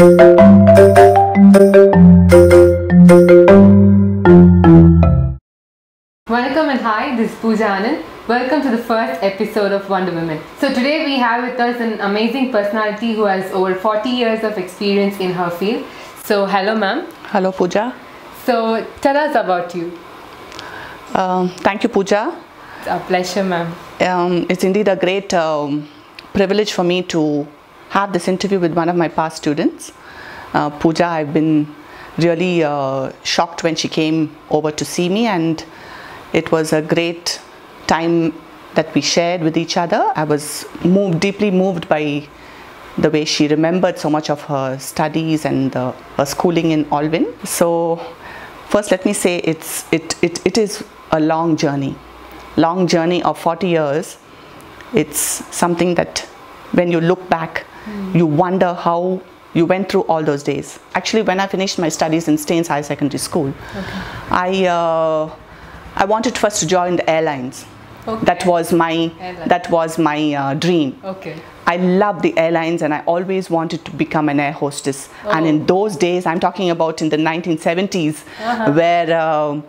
Welcome and hi, this is Poojaa Anandh. Welcome to the first episode of Wonder Women. So today we have with us an amazing personality who has over 40 years of experience in her field. So hello ma'am. Hello Poojaa. So tell us about you. Thank you Poojaa. It's a pleasure ma'am. It's indeed a great privilege for me to have this interview with one of my past students. Poojaa, I've been really shocked when she came over to see me, and it was a great time that we shared with each other. I was deeply moved by the way she remembered so much of her studies and her schooling in Alvin. So first let me say it is a long journey of 40 years. It's something that when you look back, you wonder how you went through all those days. Actually, when I finished my studies in Staines Higher Secondary School, okay, I wanted first to join the airlines. Okay. That was my dream. Okay. I loved the airlines and I always wanted to become an air hostess. Oh. And in those days, I'm talking about in the 1970s, where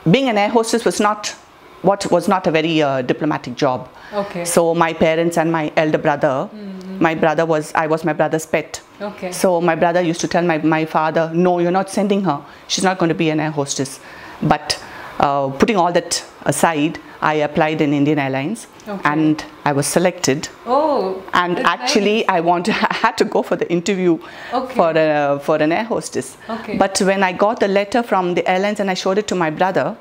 being an air hostess was not a very diplomatic job. Okay. So my parents and my elder brother, I was my brother's pet. Okay. So my brother used to tell my father, no, you're not sending her. She's not going to be an air hostess. But putting all that aside, I applied in Indian Airlines, okay, and I was selected. Oh, and actually nice. I had to go for the interview, okay, for an air hostess. Okay. But when I got the letter from the airlines and I showed it to my brother,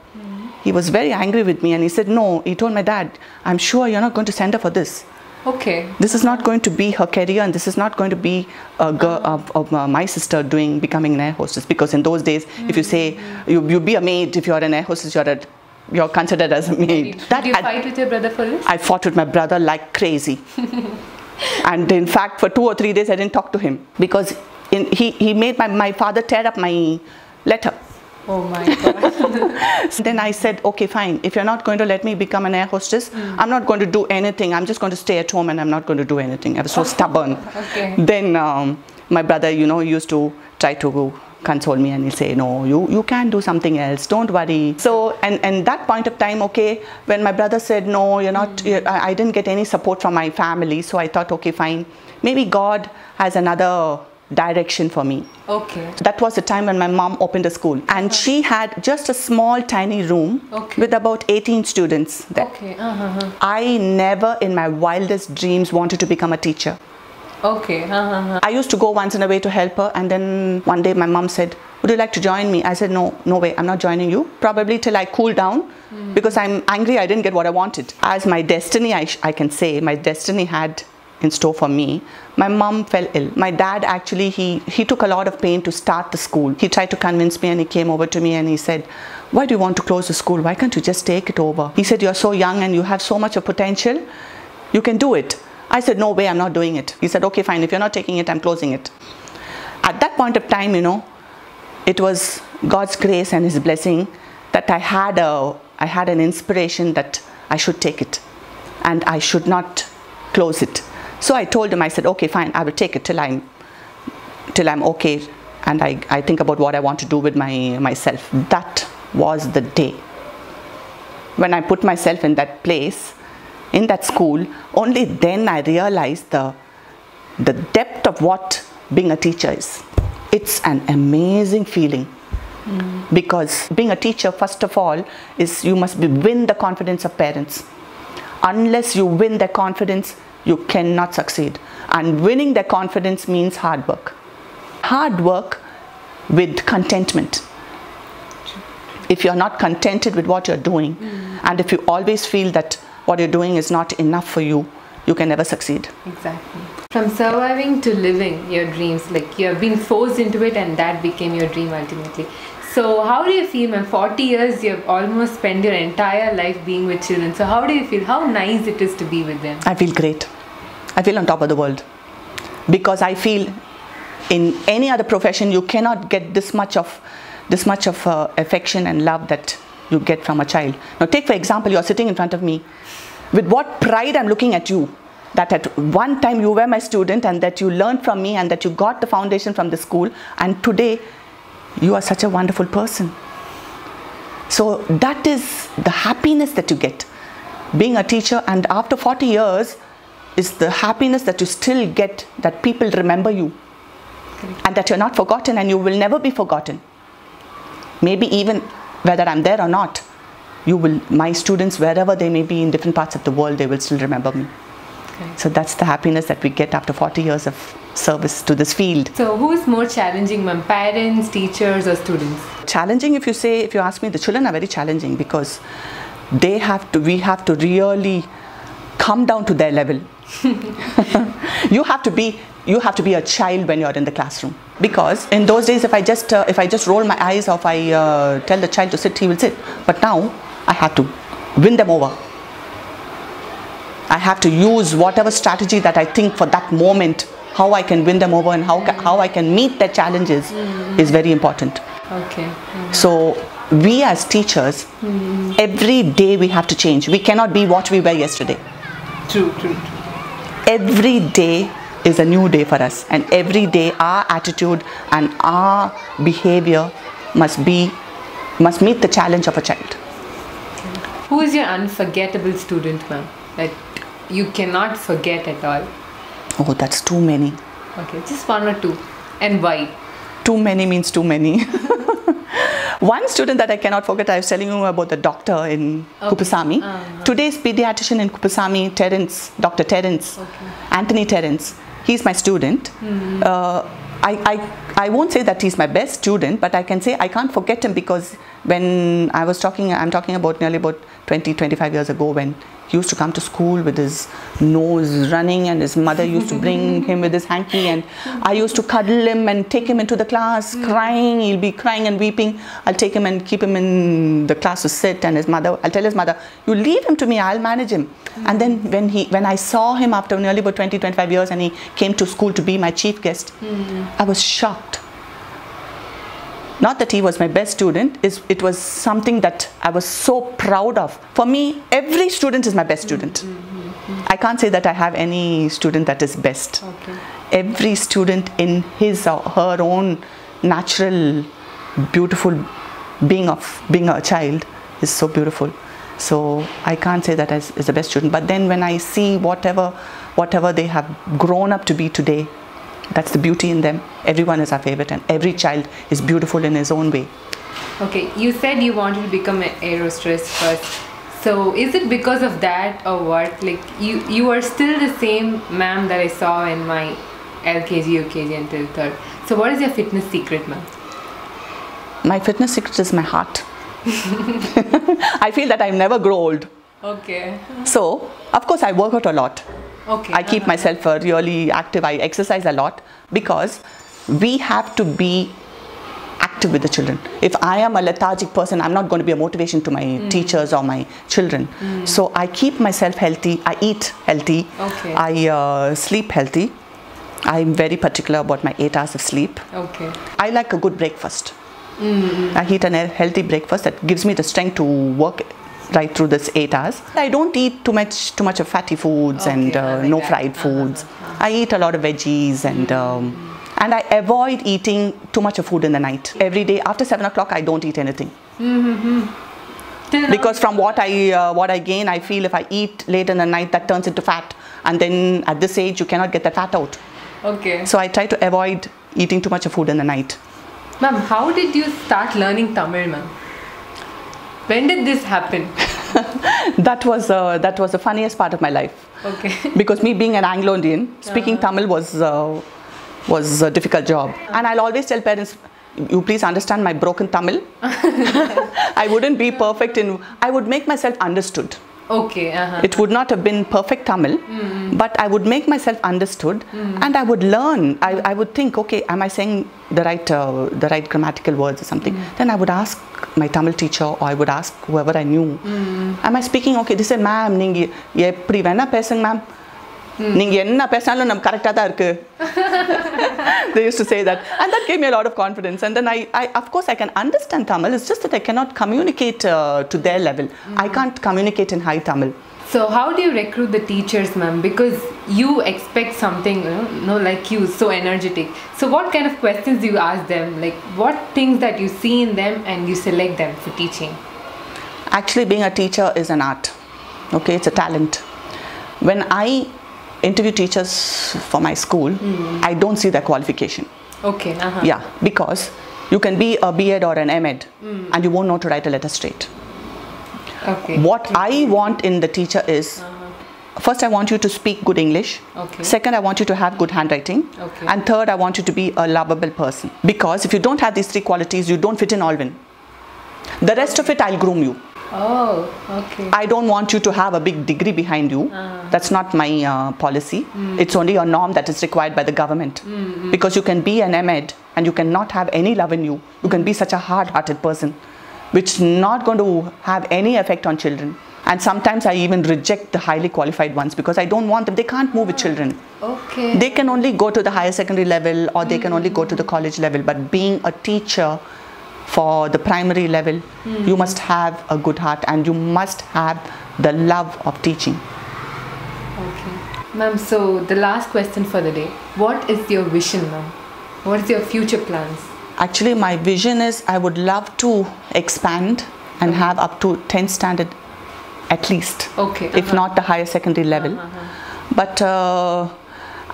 he was very angry with me and he said, no, he told my dad, I'm sure you're not going to send her for this. Okay. This is not going to be her career, and this is not going to be a girl of my sister becoming an air hostess. Because in those days, if you say you be a maid, if you're an air hostess, you're considered as a maid. Did you fight with your brother for this? I fought with my brother like crazy. And in fact, for 2 or 3 days, I didn't talk to him because he made my father tear up my letter. Oh my God. Then I said, okay, fine. If you're not going to let me become an air hostess, I'm not going to do anything. I'm just going to stay at home and I'm not going to do anything. I was so stubborn. Okay. Then my brother, used to try to console me and he'll say, no, you can do something else. Don't worry. So, and that point of time, okay, when my brother said, no, you're not, I didn't get any support from my family. So I thought, okay, fine. Maybe God has another direction for me. Okay. That was the time when my mom opened a school, and she had just a small tiny room, okay, with about 18 students there. Okay. I never in my wildest dreams wanted to become a teacher. Okay. I used to go once in a way to help her, and then one day my mom said, would you like to join me? I said, no way, I'm not joining you, probably till I cool down, because I'm angry I didn't get what I wanted. As my destiny, I can say, my destiny had in store for me, my mom fell ill. My dad actually, he took a lot of pain to start the school. He tried to convince me and he came over to me and he said, why do you want to close the school? Why can't you just take it over? He said, you're so young and you have so much of potential. You can do it. I said, no way, I'm not doing it. He said, okay, fine. If you're not taking it, I'm closing it. At that point of time, it was God's grace and His blessing that I had an inspiration that I should take it and I should not close it. So I told him, I said, okay, fine, I will take it till I'm okay, and I think about what I want to do with myself. That was the day when I put myself in that place, in that school. Only then I realized the depth of what being a teacher is. It's an amazing feeling. Because being a teacher, first of all, is you must win the confidence of parents. Unless you win their confidence, you cannot succeed. And winning their confidence means hard work. Hard work with contentment. If you're not contented with what you're doing, and if you always feel that what you're doing is not enough for you, you can never succeed. Exactly. From surviving to living your dreams, like you have been forced into it and that became your dream ultimately. So how do you feel, man? 40 years, you have almost spent your entire life being with children. So how do you feel? How nice it is to be with them? I feel great. I feel on top of the world. Because I feel in any other profession, you cannot get this much of affection and love that you get from a child. Now take for example, you are sitting in front of me. With what pride I'm looking at you. that at one time you were my student and that you learned from me and that you got the foundation from the school, and today you are such a wonderful person. So that is the happiness that you get being a teacher, and after 40 years is the happiness that you still get, that people remember you and that you're not forgotten, and you will never be forgotten. Maybe even whether I'm there or not, my students, wherever they may be in different parts of the world, they will still remember me. So that's the happiness that we get after 40 years of service to this field. So who is more challenging, ma'am? Parents, teachers or students? Challenging, if you ask me, the children are very challenging because we have to really come down to their level. You have to be a child when you're in the classroom, because in those days if I just roll my eyes, or if I tell the child to sit, he will sit. But now I have to win them over. I have to use whatever strategy that I think for that moment, how I can win them over and how I can meet their challenges is very important. Okay. So we as teachers, every day we have to change. We cannot be what we were yesterday. True. Every day is a new day for us, and every day our attitude and our behavior must meet the challenge of a child. Who is your unforgettable student, ma'am? That you cannot forget at all? Oh, that's too many. Okay, just one or two. And why? Too many means too many. One student that I cannot forget, I was telling you about the doctor in Kupasami. Today's pediatrician in Kupasami, Dr. Terence, Anthony Terence. He's my student. I won't say that he's my best student, but I can say I can't forget him, because when I'm talking about nearly about 20-25 years ago, when he used to come to school with his nose running, and his mother used to bring him with his hanky, and I used to cuddle him and take him into the class crying. He'll be crying and weeping. I'll take him and keep him in the class to sit, and I'll tell his mother, you leave him to me, I'll manage him. And then when I saw him after nearly about 20-25 years and he came to school to be my chief guest, I was shocked. Not that he was my best student, it was something that I was so proud of. For me, every student is my best student. I can't say that I have any student that is best. Every student in his or her own natural, beautiful being a child is so beautiful. So I can't say that is the best student. But then when I see whatever they have grown up to be today, that's the beauty in them. Everyone is our favorite, and every child is beautiful in his own way. Okay, you said you wanted to become an air hostess first. So is it because of that or what? Like you are still the same ma'am that I saw in my LKG, UKG until 3rd. So what is your fitness secret, ma'am? My fitness secret is my heart. I feel that I never grow old. Okay. So, of course, I work out a lot. Okay. I keep myself really active. I exercise a lot, because we have to be active with the children. If I am a lethargic person, I'm not going to be a motivation to my teachers or my children. So I keep myself healthy. I eat healthy. Okay. I sleep healthy. I'm very particular about my 8 hours of sleep. Okay. I like a good breakfast. I eat a healthy breakfast that gives me the strength to work right through this 8 hours. I don't eat too much of fatty foods and no fried foods. I eat a lot of veggies, and I avoid eating too much of food in the night. Every day after 7 o'clock, I don't eat anything. Because from what I gain, I feel if I eat late in the night, that turns into fat, and then at this age, you cannot get that fat out. Okay. So I try to avoid eating too much of food in the night. Ma'am, how did you start learning Tamil, ma'am? When did this happen? That was the funniest part of my life. Okay. Because me being an Anglo-Indian, speaking Tamil was a difficult job. And I'll always tell parents, you please understand my broken Tamil. I wouldn't be perfect I would make myself understood. Okay. It would not have been perfect Tamil, but I would make myself understood, and I would learn. I would think, okay, am I saying the right grammatical words or something? Then I would ask my Tamil teacher, or I would ask whoever I knew, am I speaking okay? They said, ma'am, ningi eppadi vena pesung ma'am. Ninga enna pesanalum nam correct ah da irukku. They used to say that, and that gave me a lot of confidence. And then I of course I can understand Tamil. It's just that I cannot communicate to their level. I can't communicate in high Tamil. So how do you recruit the teachers, ma'am? Because you expect something, like you, so energetic. So what kind of questions do you ask them? Like what things that you see in them and you select them for teaching? Actually, being a teacher is an art. Okay, it's a talent. When I interview teachers for my school, I don't see their qualification. Okay. Yeah, because you can be a B.Ed or an M.Ed and you won't know to write a letter straight. Okay. What I want in the teacher is, first I want you to speak good English. Okay. Second, I want you to have good handwriting. Okay. And third, I want you to be a lovable person. Because if you don't have these three qualities, you don't fit in Alvin. The rest of it, I'll groom you. Oh, okay. I don't want you to have a big degree behind you. That's not my policy. It's only a norm that is required by the government. Because you can be an M.Ed and you cannot have any love in you. You can be such a hard-hearted person, which is not going to have any effect on children. And sometimes I even reject the highly qualified ones because I don't want them. They can't move with children. Okay. They can only go to the higher secondary level or they can only go to the college level. But being a teacher for the primary level, you must have a good heart and you must have the love of teaching. Okay. Ma'am, so the last question for the day. What is your vision, ma'am? What is your future plans? Actually, my vision is I would love to expand and have up to 10th standard at least. Okay. If not the higher secondary level. But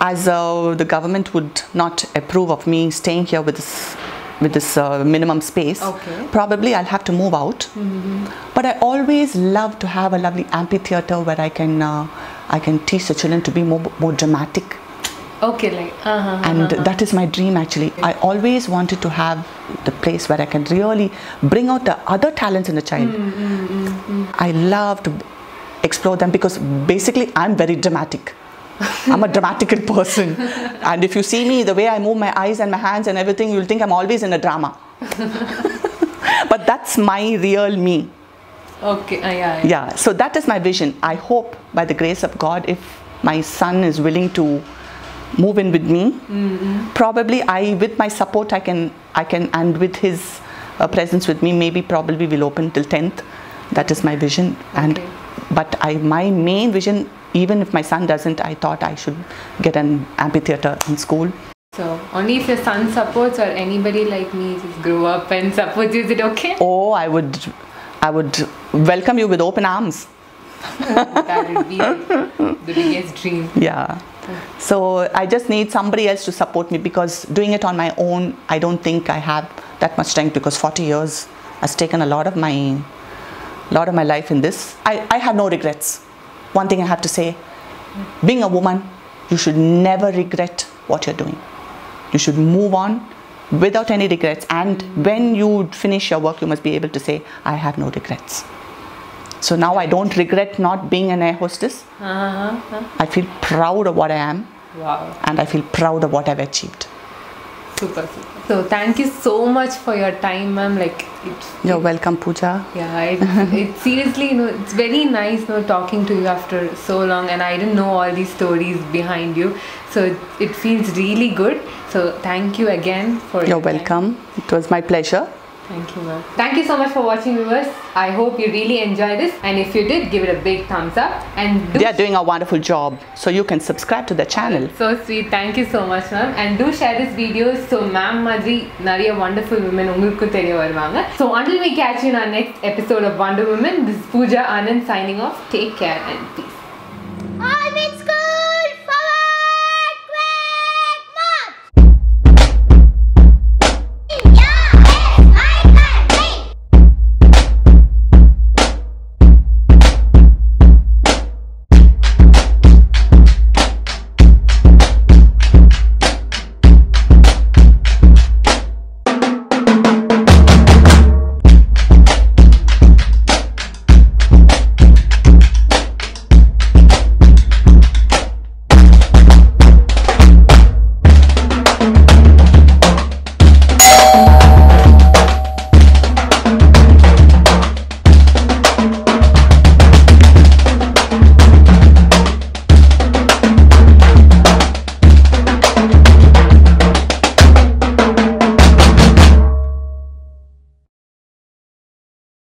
as the government would not approve of me staying here with this minimum space, probably I'll have to move out. But I always love to have a lovely amphitheater where I can teach the children to be more dramatic. Okay, like and that is my dream actually. I always wanted to have the place where I can really bring out the other talents in the child. I love to explore them because basically I'm very dramatic. I'm a dramatical person, and if you see me, the way I move my eyes and my hands and everything, you'll think I'm always in a drama. But that's my real me. Okay, yeah. So that is my vision. I hope by the grace of God, if my son is willing to move in with me, probably with my support I can and with his presence with me, maybe probably we'll open till 10th. That is my vision. But my main vision, even if my son doesn't, I thought I should get an amphitheater in school. So only if your son supports or anybody like me just grow up and supports you, is it okay? Oh, I would welcome you with open arms. That would be the biggest dream. Yeah. So I just need somebody else to support me because doing it on my own, I don't think I have that much strength because 40 years has taken a lot of my life in this. I have no regrets. One thing I have to say, being a woman, you should never regret what you're doing. You should move on without any regrets, and when you finish your work, you must be able to say, I have no regrets. So now I don't regret not being an air hostess. I feel proud of what I am. Wow. And I feel proud of what I've achieved. Super. So thank you so much for your time, ma'am. You're welcome, Poojaa. Yeah, it seriously, it's very nice, talking to you after so long, and I didn't know all these stories behind you. So it feels really good. So thank you again for your time. You're welcome. It was my pleasure. Thank you, ma'am. Thank you so much for watching, viewers. I hope you really enjoyed this, and if you did, give it a big thumbs up. And they are doing a wonderful job, so you can subscribe to the channel. So sweet. Thank you so much, ma'am. And do share this video so ma'am madri nariya wonderful women ungalku theriya varuvanga. So until we catch you in our next episode of Wonder Women, this is Poojaa Anandh signing off. Take care and peace. Let's go.